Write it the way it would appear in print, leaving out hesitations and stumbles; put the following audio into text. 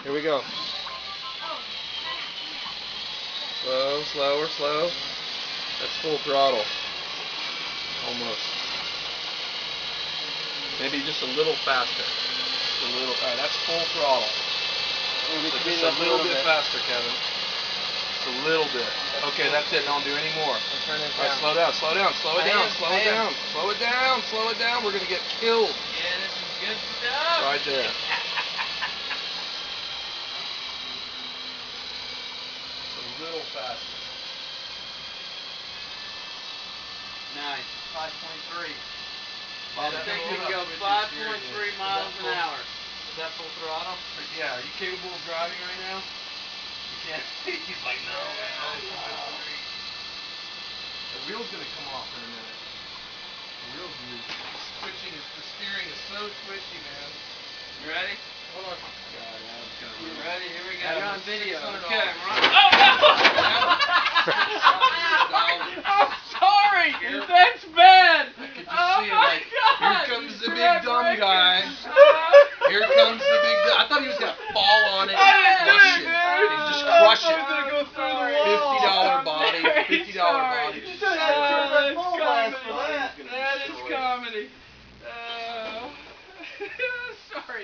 Here we go. Slow, slower, slow. That's full throttle. Almost. Maybe just a little faster. Just a little. Alright, that's full throttle. So just a little bit faster, Kevin. Just a little bit. Okay, that's it. Don't do any more. Alright, slow down, slow down, slow it down, slow it down, slow it down, slow it down. We're gonna get killed. Yeah, this is good stuff. Right there. A little faster. Nice. 5.3. Bob, I think we can go 5.3 miles an hour. Is that full throttle? Yeah. Are you capable of driving right now? You can't. He's like, no. The wheel's gonna come off in a minute. The wheel's loose. Switching is the steering is so twitchy, man. You ready? Hold on. God, Adam's gonna You ruin ready? Here we go. Adam, You're on video. $600. Okay, we're on. Oh no! I'm sorry. That's bad. I could just Oh see it, my like, God. here comes the big dumb guy. Here comes the big dumb. I thought he was gonna fall on it and crush it. And just crush it. $50 body. $50 body. That is comedy. Sorry.